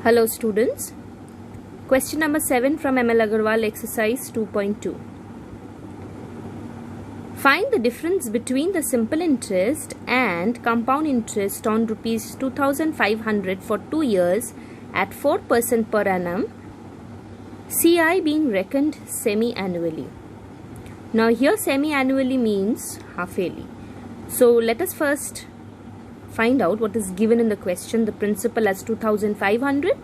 Hello students, question number 7 from ML Agarwal exercise 2.2. Find the difference between the simple interest and compound interest on rupees 2500 for 2 years at 4% per annum, CI being reckoned semi-annually. Now here semi-annually means half-yearly. So let us first find out what is given in the question. The principal as 2500,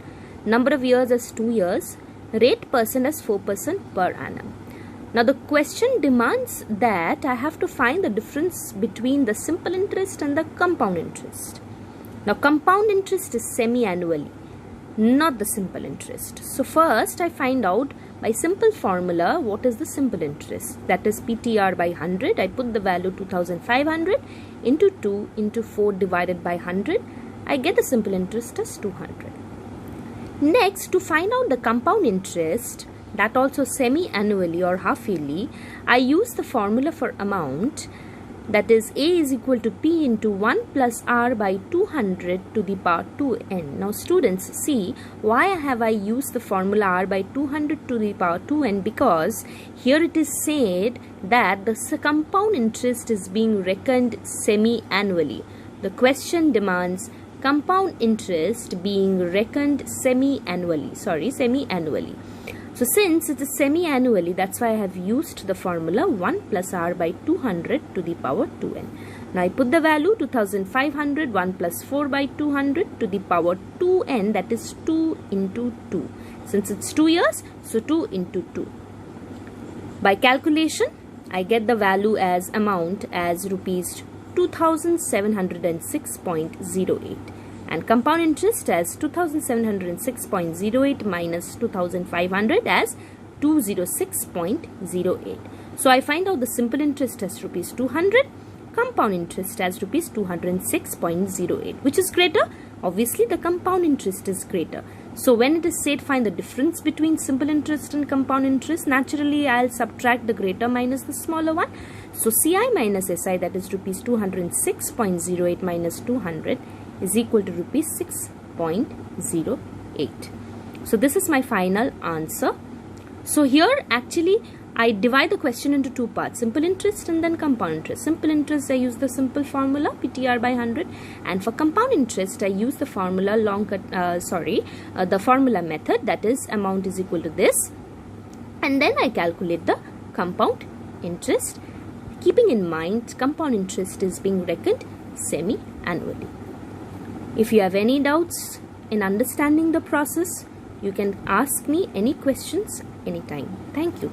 number of years as 2 years, rate percent as 4% per annum. Now the question demands that I have to find the difference between the simple interest and the compound interest. Now compound interest is semi-annually, not the simple interest. So first I find out by simple formula what is the simple interest, that is PTR by 100. I put the value 2500 into 2 into 4 divided by 100. I get the simple interest as 200. Next, to find out the compound interest, that also semi-annually or half-yearly, I use the formula for amount, that is A is equal to P into 1 plus R by 200 to the power 2n. Now students, see why have I used the formula R by 200 to the power 2n, because here it is said that the compound interest is being reckoned semi-annually. The question demands compound interest being reckoned semi-annually. So since it is semi-annually, that's why I have used the formula 1 plus R by 200 to the power 2n. Now I put the value 2500, 1 plus 4 by 200 to the power 2n, that is 2 into 2. Since it's 2 years, so 2 into 2. By calculation, I get the value as amount as rupees 2706.08. and compound interest as 2706.08 minus 2500 as 206.08. So I find out the simple interest as rupees 200, compound interest as rupees 206.08. Which is greater? Obviously the compound interest is greater. So when it is said find the difference between simple interest and compound interest, naturally I'll subtract the greater minus the smaller one. So CI minus SI, that is rupees 206.08 minus 200, is equal to rupees 6.08. So this is my final answer. So here actually I divide the question into two parts, simple interest and then compound interest. Simple interest I use the simple formula PTR by 100, and for compound interest I use the formula the formula method, that is amount is equal to this, and then I calculate the compound interest, keeping in mind compound interest is being reckoned semi-annually. If you have any doubts in understanding the process, you can ask me any questions anytime. Thank you.